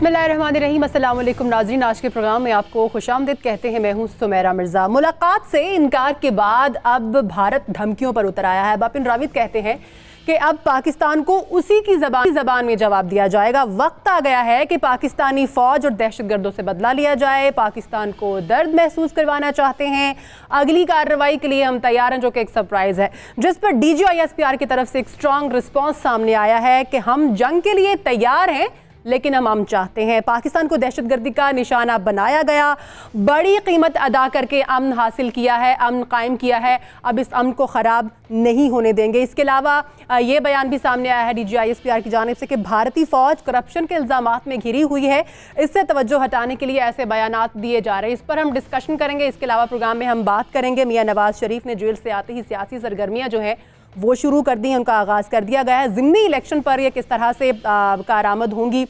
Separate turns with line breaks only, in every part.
बिस्मिल्लाहिर्रहमानिर्रहीम। अस्सलाम वालेकुम नाज़रीन, आज के प्रोग्राम में आपको खुशामदीद कहते हैं। मैं हूं सुमेरा मिर्ज़ा। मुलाकात से इनकार के बाद अब भारत धमकियों पर उतर आया है। बिपिन रावत कहते हैं कि अब पाकिस्तान को उसी की ज़बान में जवाब दिया जाएगा। वक्त आ गया है कि पाकिस्तानी फ़ौज और दहशतगर्दों से बदला लिया जाए। पाकिस्तान को दर्द महसूस करवाना चाहते हैं। अगली कार्रवाई के लिए हम तैयार हैं, जो कि एक सरप्राइज़ है, जिस पर DGISPR की तरफ से एक स्ट्रॉन्ग रिस्पॉन्स सामने आया है कि हम जंग के लिए तैयार हैं, लेकिन हम अमन चाहते हैं। पाकिस्तान को दहशतगर्दी का निशाना बनाया गया, बड़ी कीमत अदा करके अमन हासिल किया है, अमन कायम किया है। अब इस अमन को ख़राब नहीं होने देंगे। इसके अलावा ये बयान भी सामने आया है DGISPR की जानिब से कि भारतीय फ़ौज करप्शन के इल्ज़ामात में घिरी हुई है। इससे तवज्जो हटाने के लिए ऐसे बयानात दिए जा रहे हैं। इस पर हम डिस्कशन करेंगे। इसके अलावा प्रोग्राम में हम बात करेंगे मियां नवाज शरीफ ने जेल से आते ही सियासी सरगर्मियाँ जो हैं वो शुरू कर दी हैं, उनका आगाज़ कर दिया गया है। ज़िमनी इलेक्शन पर ये किस तरह से कारआमद होंगी,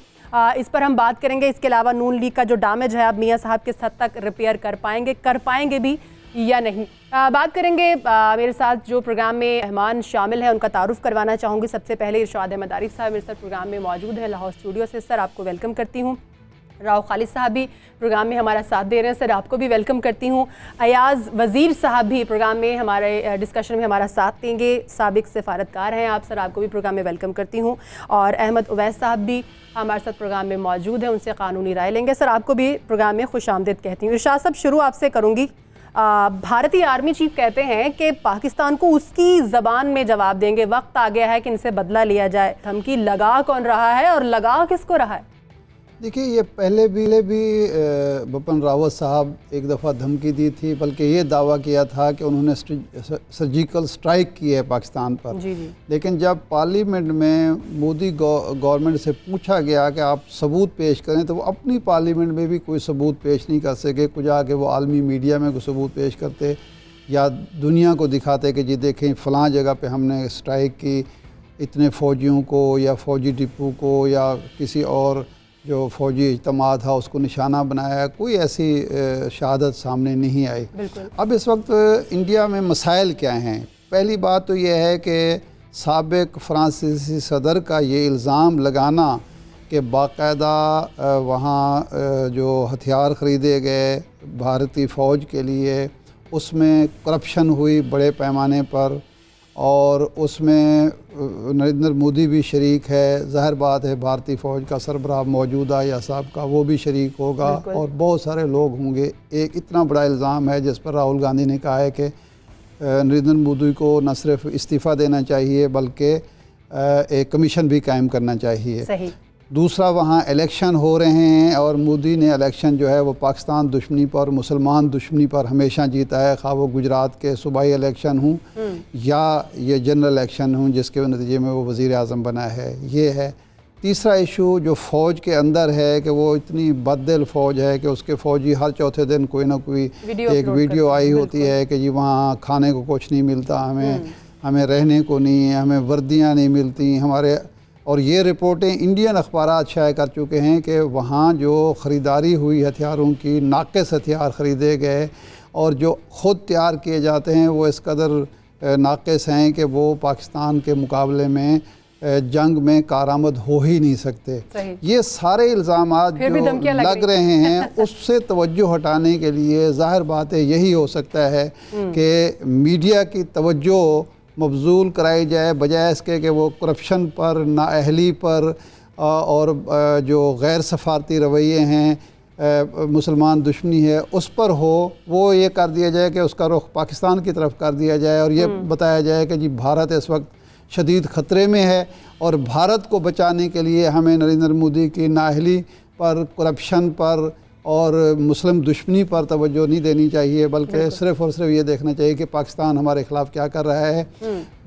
इस पर हम बात करेंगे। इसके अलावा नून लीग का जो डैमेज है अब मियां साहब किस हद तक रिपेयर कर पाएंगे भी या नहीं, बात करेंगे। मेरे साथ जो प्रोग्राम में मेहमान शामिल हैं उनका तारुफ करवाना चाहूँगी। सबसे पहले इरशाद अहमद आरिफ साहब मेरे साथ प्रोग्राम में मौजूद है लाहौर स्टूडियो से। सर, आपको वेलकम करती हूँ। राव खालिद साहब भी प्रोग्राम में हमारा साथ दे रहे हैं, सर आपको भी वेलकम करती हूँ। अयाज वज़ीर साहब भी प्रोग्राम में हमारे डिस्कशन में हमारा साथ देंगे, साबिक सफारतकार हैं आप, सर आपको भी प्रोग्राम में वेलकम करती हूँ। और अहमद उवैस साहब भी हमारे साथ प्रोग्राम में मौजूद हैं, उनसे कानूनी राय लेंगे। सर आपको भी प्रोग्राम में खुशामदीद कहती हूँ। इरशाद साहब, शुरू आपसे करूँगी। भारतीय आर्मी चीफ कहते हैं कि पाकिस्तान को उसकी ज़बान में जवाब देंगे। वक्त आ गया है कि इनसे बदला लिया जाए। धमकी लगा कौन रहा है और लगा किसको रहा है?
देखिए, ये पहले भी बिपिन रावत साहब एक दफ़ा धमकी दी थी, बल्कि ये दावा किया था कि उन्होंने सर्जिकल स्ट्राइक की है पाकिस्तान पर।
जी जी।
लेकिन जब पार्लियामेंट में मोदी गवर्नमेंट से पूछा गया कि आप सबूत पेश करें, तो वो अपनी पार्लियामेंट में भी कोई सबूत पेश नहीं कर सके। कुछ आके वो आलमी मीडिया में कोई सबूत पेश करते या दुनिया को दिखाते कि जी देखें फ़लाँ जगह पर हमने स्ट्राइक की, इतने फ़ौजियों को या फ़ौजी डिपो को या किसी और जो फ़ौजी इज्तिमा था उसको निशाना बनाया। कोई ऐसी शहादत सामने नहीं आई। अब इस वक्त इंडिया में मसाइल क्या हैं? पहली बात तो यह है कि साबिक फ्रांसीसी सदर का ये इल्ज़ाम लगाना कि बाकायदा वहाँ जो हथियार ख़रीदे गए भारतीय फ़ौज के लिए उसमें करप्शन हुई बड़े पैमाने पर, और उसमें नरेंद्र मोदी भी शरीक है। ज़ाहिर बात है भारतीय फ़ौज का सरबराह मौजूदा या साहब का वो भी शरीक होगा और बहुत सारे लोग होंगे। एक इतना बड़ा इल्ज़ाम है जिस पर राहुल गांधी ने कहा है कि नरेंद्र मोदी को न सिर्फ इस्तीफ़ा देना चाहिए बल्कि एक कमीशन भी कायम करना चाहिए।
सही।
दूसरा, वहाँ इलेक्शन हो रहे हैं और मोदी ने इलेक्शन जो है वो पाकिस्तान दुश्मनी पर, मुसलमान दुश्मनी पर हमेशा जीता है, खा वो गुजरात के सूबाई इलेक्शन हूँ या ये जनरल इलेक्शन हूँ जिसके नतीजे में वो वज़ीर आज़म बना है। ये है। तीसरा इशू जो फ़ौज के अंदर है कि वो इतनी बददिल फ़ौज है कि उसके फ़ौजी हर चौथे दिन कोई ना कोई एक वीडियो आई होती है कि जी वहाँ खाने को कुछ नहीं मिलता, हमें रहने को नहीं, हमें वर्दियाँ नहीं मिलती हमारे। और ये रिपोर्टें इंडियन अखबारात शाये कर चुके हैं कि वहाँ जो ख़रीदारी हुई हथियारों की, नाक़िस हथियार ख़रीदे गए और जो ख़ुद तैयार किए जाते हैं वो इस कदर नाक़िस हैं कि वो पाकिस्तान के मुकाबले में जंग में कारआमद हो ही नहीं सकते। ये सारे इल्ज़ामात जो लग रहे हैं उससे तवज्जो हटाने के लिए ज़ाहिर बात है यही हो सकता है कि मीडिया की तवज्जो मबजूल कराई जाए, बजाय इसके कि वो करप्शन पर, नाअहली पर और जो गैर सफारती रवैये हैं, मुसलमान दुश्मनी है उस पर हो। वो ये कर दिया जाए कि उसका रुख पाकिस्तान की तरफ कर दिया जाए और ये बताया जाए कि जी भारत इस वक्त शदीद ख़तरे में है और भारत को बचाने के लिए हमें नरेंद्र मोदी की नाअहली पर, करप्शन पर और मुस्लिम दुश्मनी पर तवज्जो नहीं देनी चाहिए, बल्कि सिर्फ़ और सिर्फ ये देखना चाहिए कि पाकिस्तान हमारे ख़िलाफ़ क्या कर रहा है।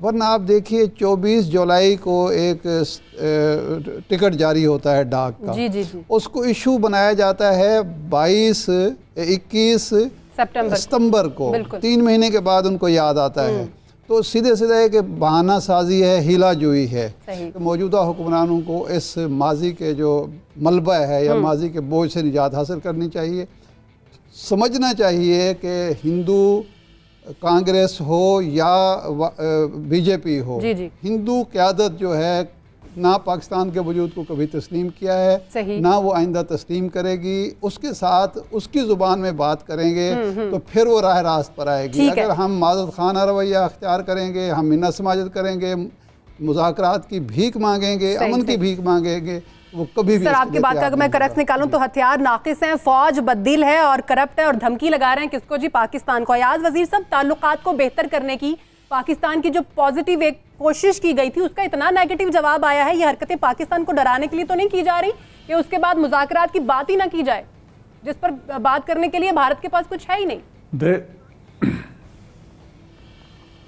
वरना आप देखिए 24 जुलाई को एक टिकट जारी होता है डाक का। जी। उसको इशू बनाया जाता है 21 सितंबर को, 3 महीने के बाद उनको याद आता है। तो सीधे सीधे एक बहाना साजी है, हीला जोई है। तो मौजूदा हुक्मरानों को इस माजी के जो मलबा है या माजी के बोझ से निजात हासिल करनी चाहिए। समझना चाहिए कि हिंदू कांग्रेस हो या बीजेपी हो, हिंदू क़यादत जो है ना पाकिस्तान के वजूद को कभी तस्लीम किया है,
सही।
ना वो आइंदा तस्लीम करेगी। उसके साथ उसकी ज़ुबान में बात करेंगे तो फिर वो राह रास्त पर आएगी। अगर हम माज़त खाना रवैया अख्तियार करेंगे, हम मिन्नत समाजत करेंगे, मुज़ाकरात की भीख मांगेंगे, अमन की भीख मांगेंगे, वो कभी भी।
सर आपकी बात का अगर मैं करेक्ट निकालूं तो हथियार नाकिस हैं, फौज बददिल है और करप्ट है और धमकी लगा रहे हैं किसको जी? पाकिस्तान को। अयाज वजीर साहब, ताल्लुकात को बेहतर करने की पाकिस्तान की जो पॉजिटिव एक कोशिश की गई थी उसका इतना नेगेटिव जवाब आया है। ये हरकतें पाकिस्तान को डराने के लिए तो नहीं की जा रही कि उसके बाद मुज़ाकरात की बात ही ना की जाए, जिस पर बात करने के लिए भारत के पास कुछ है ही नहीं।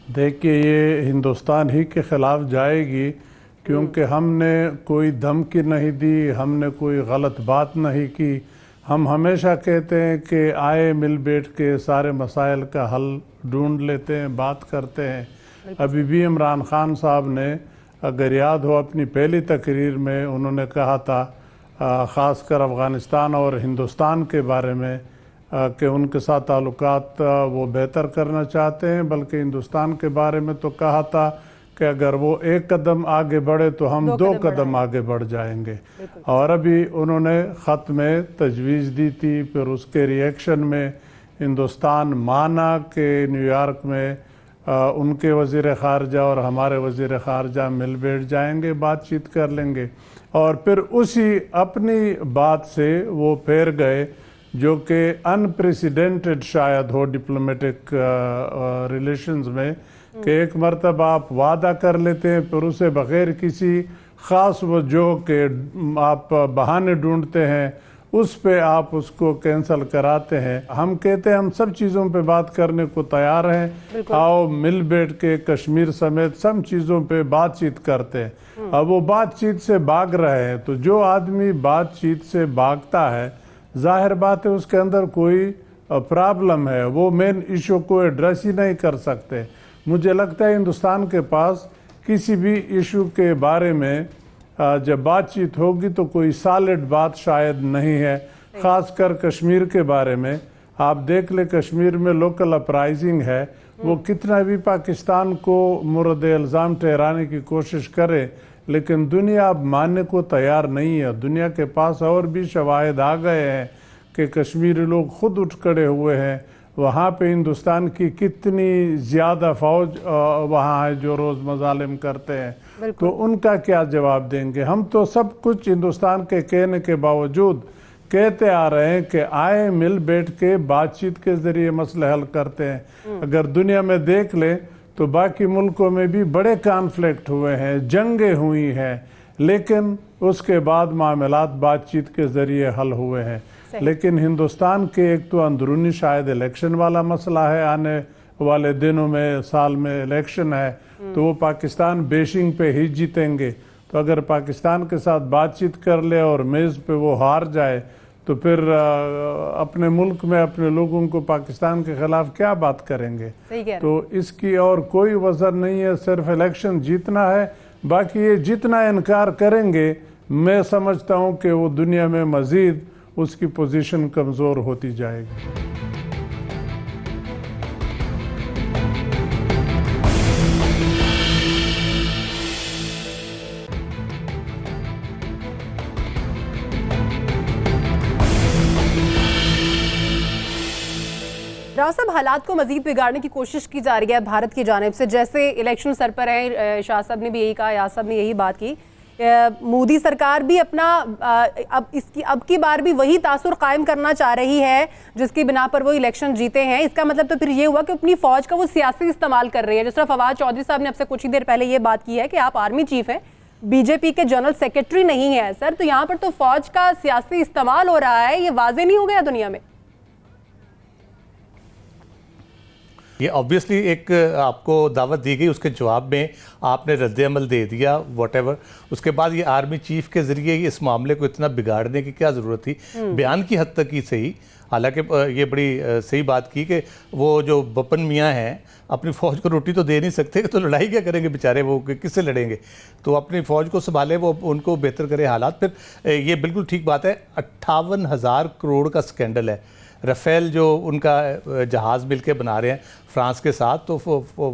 देखिए, ये हिंदुस्तान ही के खिलाफ जाएगी क्योंकि हमने कोई धमकी नहीं दी, हमने कोई गलत बात नहीं की। हम हमेशा कहते हैं कि आए मिल बैठ के सारे मसाइल का हल ढूंढ लेते हैं, बात करते हैं। अभी भी इमरान खान साहब ने, अगर याद हो, अपनी पहली तकरीर में उन्होंने कहा था ख़ासकर अफ़गानिस्तान और हिंदुस्तान के बारे में कि उनके साथ ताल्लुकात वो बेहतर करना चाहते हैं, बल्कि हिंदुस्तान के बारे में तो कहा था कि अगर वो एक कदम आगे बढ़े तो हम दो कदम आगे बढ़ जाएंगे। और अभी उन्होंने ख़त में तजवीज़ दी थी, फिर उसके रिएक्शन में हिंदुस्तान माना कि न्यूयॉर्क में उनके वज़ीर ख़ारजा और हमारे वज़ीर ख़ारजा मिल बैठ जाएंगे, बातचीत कर लेंगे। और फिर उसी अपनी बात से वो फेर गए जो कि अनप्रेसिडेंटेड शायद हो डिप्लोमेटिक रिलेशंस में, कि एक मरतबा आप वादा कर लेते हैं फिर उसे बग़ैर किसी ख़ास वजह के आप बहाने ढूंढते हैं, उस पे आप उसको कैंसिल कराते हैं। हम कहते हैं हम सब चीज़ों पे बात करने को तैयार हैं, आओ मिल बैठ के कश्मीर समेत सब चीज़ों पे बातचीत करते हैं। अब वो बातचीत से भाग रहे हैं, तो जो आदमी बातचीत से भागता है जाहिर बात है उसके अंदर कोई प्रॉब्लम है, वो मेन इशू को एड्रेस ही नहीं कर सकते। मुझे लगता है हिंदुस्तान के पास किसी भी इशू के बारे में जब बातचीत होगी तो कोई सॉलिड बात शायद नहीं है। ख़ासकर कश्मीर के बारे में आप देख ले, कश्मीर में लोकल अपराइजिंग है, वो कितना भी पाकिस्तान को मुर्द इल्ज़ाम ठहराने की कोशिश करे लेकिन दुनिया अब मानने को तैयार नहीं है। दुनिया के पास और भी शवाहिद आ गए हैं कि कश्मीरी लोग खुद उठ खड़े हुए हैं। वहाँ पे हिंदुस्तान की कितनी ज़्यादा फ़ौज वहाँ है जो रोज़ मजालिम करते हैं, तो उनका क्या जवाब देंगे? हम तो सब कुछ हिंदुस्तान के कहने के बावजूद कहते आ रहे हैं कि आए मिल बैठ के बातचीत के ज़रिए मसले हल करते हैं। अगर दुनिया में देख ले तो बाकी मुल्कों में भी बड़े कॉन्फ्लिक्ट हुए हैं, जंगें हुई हैं, लेकिन उसके बाद मामलात बातचीत के ज़रिए हल हुए हैं। लेकिन हिंदुस्तान के एक तो अंदरूनी शायद इलेक्शन वाला मसला है, आने वाले दिनों में साल में इलेक्शन है, तो वो पाकिस्तान बेशिंग पे ही जीतेंगे। तो अगर पाकिस्तान के साथ बातचीत कर ले और मेज़ पे वो हार जाए तो फिर अपने मुल्क में अपने लोगों को पाकिस्तान के खिलाफ क्या बात करेंगे? तो इसकी और कोई वजह नहीं है, सिर्फ इलेक्शन जीतना है। बाकी ये जितना इनकार करेंगे मैं समझता हूँ कि वो दुनिया में मज़ीद उसकी पोजीशन कमज़ोर होती जाएगी।
राव साहब, हालात को मजीद बिगाड़ने की कोशिश की जा रही है भारत की जानिब से। जैसे इलेक्शन सर पर है, शाह साहब ने भी यही कहा, याद साहब ने यही बात की, मोदी सरकार भी अपना अब की बार भी वही तासुर कायम करना चाह रही है जिसकी बिना पर वो इलेक्शन जीते हैं। इसका मतलब तो फिर ये हुआ कि अपनी फौज का वो सियासी इस्तेमाल कर रही है। जिस तरह फवाद चौधरी साहब ने आपसे कुछ ही देर पहले ये बात की है कि आप आर्मी चीफ हैं, बीजेपी के जनरल सेक्रेटरी नहीं है सर, तो यहाँ पर तो फौज का सियासी इस्तेमाल हो रहा है, ये वाजे नहीं हो गया दुनिया में?
ये ऑब्वियसली एक आपको दावत दी गई, उसके जवाब में आपने रद्द-ए-अमल दे दिया व्हाटएवर। उसके बाद ये आर्मी चीफ के ज़रिए इस मामले को इतना बिगाड़ने की क्या ज़रूरत थी? बयान की हद तक ही सही, हालांकि ये बड़ी सही बात की कि वो जो बपन मियाँ हैं अपनी फ़ौज को रोटी तो दे नहीं सकते, तो लड़ाई क्या करेंगे बेचारे, वो किससे लड़ेंगे? तो अपनी फ़ौज को संभाले, वो उनको बेहतर करे हालात। फिर ये बिल्कुल ठीक बात है, 58,000 करोड़ का स्कैंडल है। राफेल जो उनका जहाज़ मिल के बना रहे हैं, फ्रांस के साथ, तो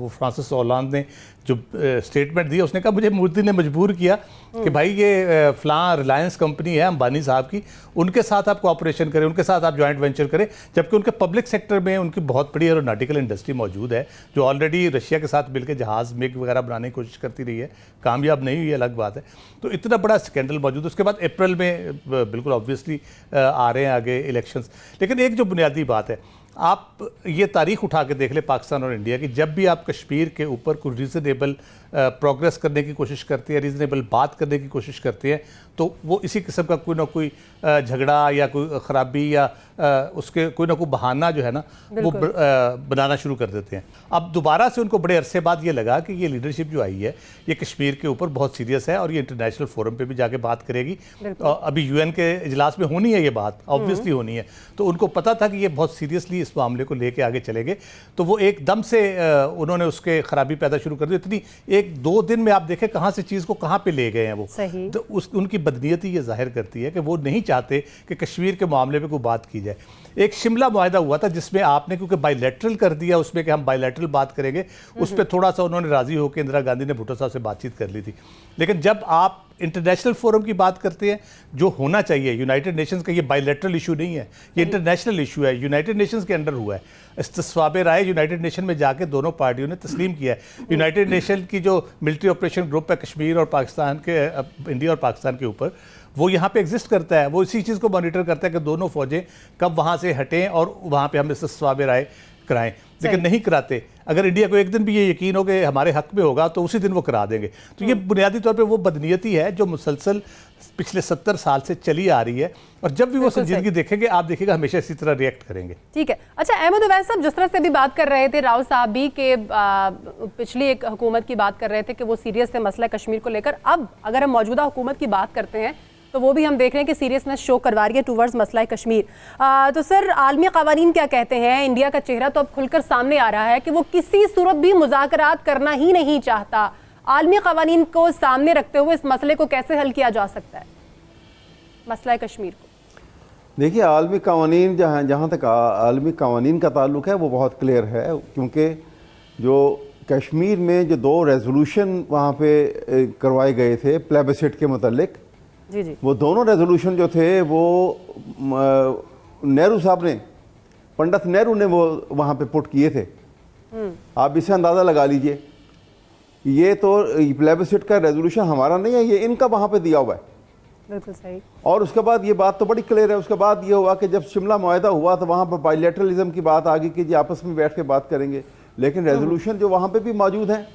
फ्रांसिस होलांद ने जो स्टेटमेंट दिया, उसने कहा मुझे मोदी ने मजबूर किया कि भाई ये फ़लाँ रिलायंस कंपनी है अंबानी साहब की, उनके साथ आप कोऑपरेशन करें, उनके साथ आप जॉइंट वेंचर करें, जबकि उनके पब्लिक सेक्टर में उनकी बहुत बड़ी एरोनॉटिकल इंडस्ट्री मौजूद है जो ऑलरेडी रशिया के साथ मिलकर जहाज़ मिग वगैरह बनाने की कोशिश करती रही है, कामयाब नहीं हुई, अलग बात है। तो इतना बड़ा स्कैंडल मौजूद है। उसके बाद अप्रैल में बिल्कुल ऑब्वियसली आ रहे हैं आगे इलेक्शंस। लेकिन एक जो बुनियादी बात है, आप ये तारीख उठा के देख ले पाकिस्तान और इंडिया की, जब भी आप कश्मीर के ऊपर कोई रीज़नेबल प्रोग्रेस करने की कोशिश करती है, रीज़नेबल बात करने की कोशिश करती है, तो वो इसी किस्म का कोई ना कोई झगड़ा या कोई ख़राबी या उसके कोई ना कोई बहाना जो है ना वो बनाना शुरू कर देते हैं। अब दोबारा से उनको बड़े अरसे बाद ये लगा कि ये लीडरशिप जो आई है ये कश्मीर के ऊपर बहुत सीरियस है और ये इंटरनेशनल फोरम पे भी जाके बात करेगी। अभी यूएन के इजलास में होनी है ये बात, ऑब्वियसली होनी है। तो उनको पता था कि ये बहुत सीरियसली इस मामले को लेके आगे चलेंगे, तो वो एकदम से उन्होंने उसके खराबी पैदा शुरू कर दी। इतनी 1-2 दिन में आप देखें कहाँ से चीज़ को कहाँ पे ले गए हैं वो। तो उनकी बदनीयती ये जाहिर करती है कि वो नहीं चाहते कि कश्मीर के मामले में कोई बात की जाए। एक शिमला मुआहदा हुआ था जिसमें आपने क्योंकि बायलैटरल कर दिया उसमें कि हम बायलैटरल बात करेंगे, उस पर थोड़ा सा उन्होंने राजी होकर इंदिरा गांधी ने भुट्टो साहब से बातचीत कर ली थी। लेकिन जब आप इंटरनेशनल फोरम की बात करते हैं, जो होना चाहिए यूनाइटेड नेशंस का, ये बायलैटरल इशू नहीं है, ये इंटरनेशनल इशू है, यूनाइटेड नेशंस के अंडर हुआ है। इस्तिस्वाबे राय यूनाइटेड नेशन में जाके दोनों पार्टियों ने तस्लीम किया है। यूनाइटेड नेशन की जो मिलिट्री ऑपरेशन ग्रुप है कश्मीर और पाकिस्तान के, इंडिया और पाकिस्तान के ऊपर, वो यहाँ पे एग्जिस्ट करता है, वो इसी चीज़ को मॉनिटर करता है कि दोनों फौजें कब वहाँ से हटें और वहाँ पे हम इस्तिस्वाबे राय कराएं। लेकिन नहीं कराते। अगर इंडिया को एक दिन भी ये यकीन हो कि हमारे हक में होगा तो उसी दिन वो करा देंगे। तो ये बुनियादी तौर पे वो बदनीयती है जो मुसलसल पिछले 70 साल से चली आ रही है, और जब भी वो संजीदगी देखेंगे आप देखिएगा हमेशा इसी तरह रिएक्ट करेंगे।
ठीक है। अच्छा अहमद उवैस साहब, जिस तरह से भी बात कर रहे थे राव साहब भी कि पिछली एक हुकूमत की बात कर रहे थे कि वो सीरियस थे मसला कश्मीर को लेकर, अब अगर हम मौजूदा हुकूमत की बात करते हैं तो वो भी हम देख रहे हैं कि सीरियसनेस शो करवा रही है टूवर्ड्स मसला कश्मीर। तो सर आलमी कवानीन क्या कहते हैं? इंडिया का चेहरा तो अब खुलकर सामने आ रहा है कि वो किसी सूरत भी मुज़ाकरात करना ही नहीं चाहता। आलमी कवानीन को सामने रखते हुए इस मसले को कैसे हल किया जा सकता है, मसला कश्मीर को?
देखिए, आलमी कवानीन जहाँ तक आलमी कवानीन का ताल्लुक है वो बहुत क्लियर है, क्योंकि जो कश्मीर में जो 2 रेजोल्यूशन वहाँ पे करवाए गए थे प्लेबिसिट के मुतल्लिक,
जी।
वो दोनों रेजोल्यूशन जो थे वो नेहरू साहब ने, पंडित नेहरू ने वो वहाँ पे पुट किए थे। आप इससे अंदाज़ा लगा लीजिए, ये तो प्लेबिसिट का रेजोल्यूशन हमारा नहीं है, ये इनका वहाँ पे दिया हुआ है।
बिल्कुल सही।
और उसके बाद ये बात तो बड़ी क्लियर है, उसके बाद ये हुआ कि जब शिमला मुआहदा हुआ तो वहाँ पर बायलैटरलिज्म की बात आ गई कि जी आपस में बैठ के बात करेंगे, लेकिन रेजोल्यूशन जो वहाँ पे भी मौजूद हैं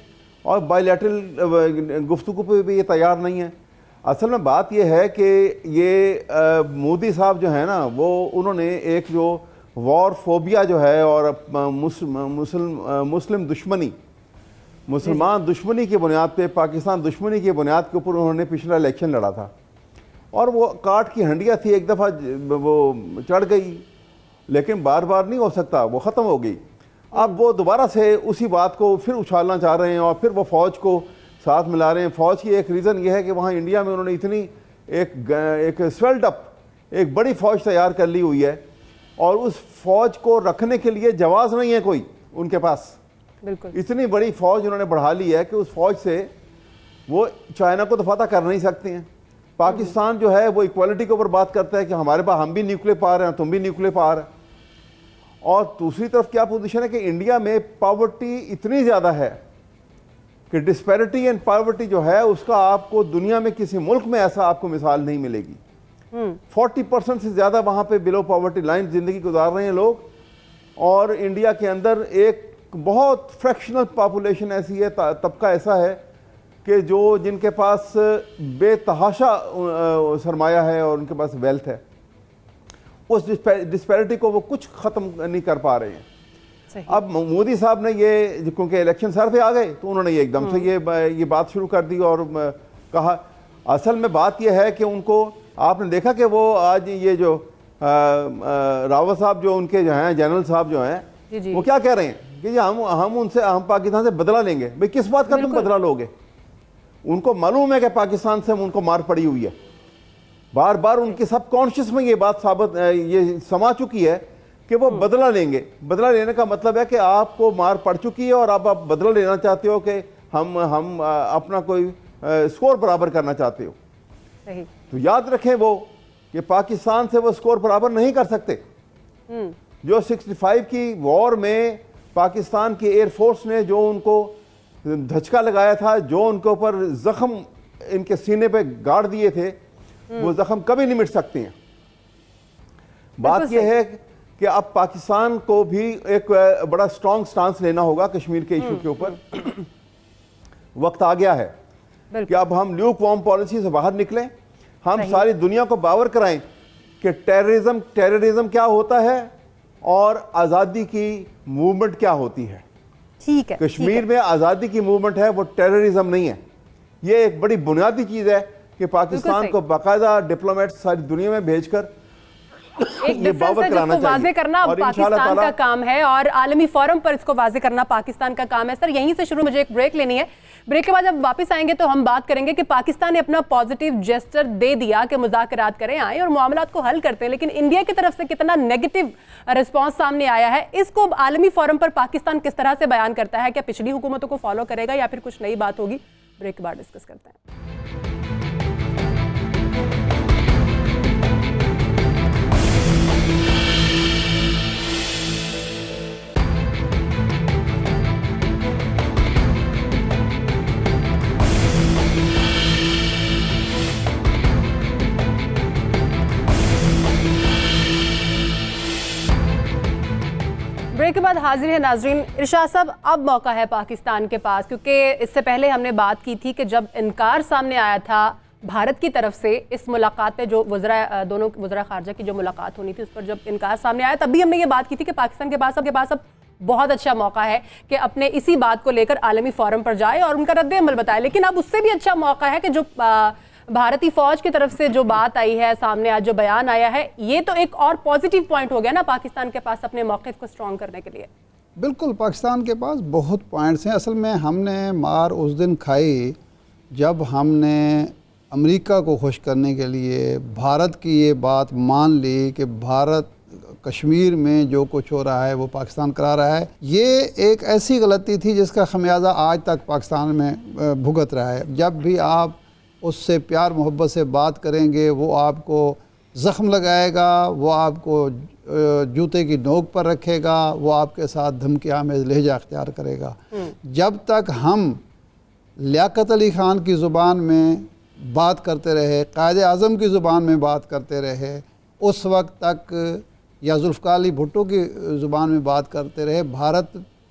और बायलैटरल गुफ्तगू पे भी ये तैयार नहीं है। असल में बात ये है कि ये मोदी साहब जो है ना, वो उन्होंने एक जो वॉर फोबिया जो है और मुस्लिम दुश्मनी, मुसलमान दुश्मनी की बुनियाद पे, पाकिस्तान दुश्मनी की बुनियाद के ऊपर उन्होंने पिछला इलेक्शन लड़ा था, और वो काट की हंडिया थी, एक दफ़ा वो चढ़ गई, लेकिन बार बार नहीं हो सकता, वो ख़त्म हो गई। अब वो दोबारा से उसी बात को फिर उछालना चाह रहे हैं और फिर वो फ़ौज को साथ मिला रहे हैं। फ़ौज की एक रीज़न ये है कि वहाँ इंडिया में उन्होंने इतनी एक स्वेल्ड अप एक बड़ी फ़ौज तैयार कर ली हुई है, और उस फ़ौज को रखने के लिए जवाज़ नहीं है कोई उनके पास।
बिल्कुल।
इतनी बड़ी फ़ौज उन्होंने बढ़ा ली है कि उस फ़ौज से वो चाइना को तो फतह कर नहीं सकते हैं। पाकिस्तान जो है वो इक्वालिटी के ऊपर बात करता है कि हमारे पास, हम भी न्यूक्लियर पावर हैं, तुम भी न्यूक्लियर पावर है। और दूसरी तरफ क्या पोजीशन है कि इंडिया में पॉवर्टी इतनी ज़्यादा है कि डिस्पैरिटी एंड पॉवर्टी जो है उसका आपको दुनिया में किसी मुल्क में ऐसा आपको मिसाल नहीं मिलेगी। 40% से ज़्यादा वहाँ पे बिलो पॉवर्टी लाइन ज़िंदगी गुजार रहे हैं लोग, और इंडिया के अंदर एक बहुत फ्रैक्शनल पॉपुलेशन ऐसी है, तबका ऐसा है कि जो जिनके पास बेतहाशा सरमाया है और उनके पास वेल्थ है। उस डिस्पैरिटी को वो कुछ ख़त्म नहीं कर पा रहे हैं। अब मोदी साहब ने ये, क्योंकि इलेक्शन सर पे आ गए, तो उन्होंने ये एकदम से ये बात शुरू कर दी और कहा, असल में बात ये है कि उनको, आपने देखा कि वो आज ये जो रावत साहब जो उनके जो हैं जनरल साहब जो हैं, वो क्या कह रहे हैं कि जी हम पाकिस्तान से बदला लेंगे। भाई किस बात का तुम बदला लोगे? उनको मालूम है कि पाकिस्तान से उनको मार पड़ी हुई है, बार बार उनके सबकॉन्शियस में ये बात ये समा चुकी है कि वो बदला लेंगे। बदला लेने का मतलब है कि आपको मार पड़ चुकी है और अब आप बदला लेना चाहते हो कि हम अपना कोई स्कोर बराबर करना चाहते हो।
सही।
तो याद रखें वो कि पाकिस्तान से वो स्कोर बराबर नहीं कर सकते। जो 65 की वॉर में पाकिस्तान की एयरफोर्स ने जो उनको धचका लगाया था, जो उनके ऊपर जख्म इनके सीने पे गाड़ दिए थे, वो जख्म कभी नहीं मिट सकते हैं। बात यह है कि अब पाकिस्तान को भी एक बड़ा स्ट्रॉन्ग स्टांस लेना होगा कश्मीर के इशू के ऊपर। वक्त आ गया है कि अब हम ल्यूक वार्म पॉलिसी से बाहर निकलें, हम सारी दुनिया को बावर कराएं कि टेररिज्म क्या होता है और आज़ादी की मूवमेंट क्या होती है।
ठीक है।
कश्मीर में आज़ादी की मूवमेंट है, वो टेररिज्म नहीं है। ये एक बड़ी बुनियादी चीज़ है कि पाकिस्तान को बाकायदा डिप्लोमेट सारी दुनिया में भेजकर
एक डिफरेंस है जिसको वाजे करना अब पाकिस्तान का काम है और आलमी फोरम पर इसको वाजे करना पाकिस्तान का काम है। सर यहीं से शुरू, मुझे एक ब्रेक लेनी है। ब्रेक के बाद जब वापस आएंगे तो हम बात करेंगे कि पाकिस्तान ने अपना पॉजिटिव जेस्चर दे दिया कि मुज़ाकरात करें, आए और मामलात को हल करते हैं, लेकिन इंडिया की तरफ से कितना नेगेटिव रिस्पॉन्स सामने आया है, इसको आलमी फोरम पर पाकिस्तान किस तरह से बयान करता है, क्या पिछली हुकूमतों को फॉलो करेगा या फिर कुछ नई बात होगी, ब्रेक के बाद डिस्कस करते हैं। ब्रेक के बाद हाजिर है नाजरीन। इरशाद साहब, अब मौका है पाकिस्तान के पास, क्योंकि इससे पहले हमने बात की थी कि जब इनकार सामने आया था भारत की तरफ से इस मुलाकात पे, जो दोनों वज़रा ख़ारजा की जो मुलाकात होनी थी उस पर जब इनकार सामने आया, तब भी हमने ये बात की थी कि पाकिस्तान के पास अब बहुत अच्छा मौका है कि अपने इसी बात को लेकर आलमी फोरम पर जाए और उनका रद्द-ए-अमल बताए। लेकिन अब उससे भी अच्छा मौका है कि जो भारतीय फौज की तरफ से जो बात आई है सामने, आज जो बयान आया है, ये तो एक और पॉजिटिव पॉइंट हो गया ना पाकिस्तान के पास अपने मौक़िफ़ को स्ट्रॉन्ग करने के लिए।
बिल्कुल, पाकिस्तान के पास बहुत पॉइंट्स हैं। असल में हमने मार उस दिन खाई जब हमने अमेरिका को खुश करने के लिए भारत की ये बात मान ली कि भारत कश्मीर में जो कुछ हो रहा है वो पाकिस्तान करा रहा है। ये एक ऐसी गलती थी जिसका खमियाजा आज तक पाकिस्तान में भुगत रहा है। जब भी आप उससे प्यार मोहब्बत से बात करेंगे वो आपको ज़ख्म लगाएगा, वो आपको जूते की नोक पर रखेगा, वो आपके साथ धमकी आमेज़ लहजा अख्तियार करेगा। जब तक हम लियाकत अली ख़ान की ज़ुबान में बात करते रहे, कायद आज़म की ज़ुबान में बात करते रहे, उस वक्त तक या जुल्फ़िकार अली भुट्टो की ज़ुबान में बात करते रहे,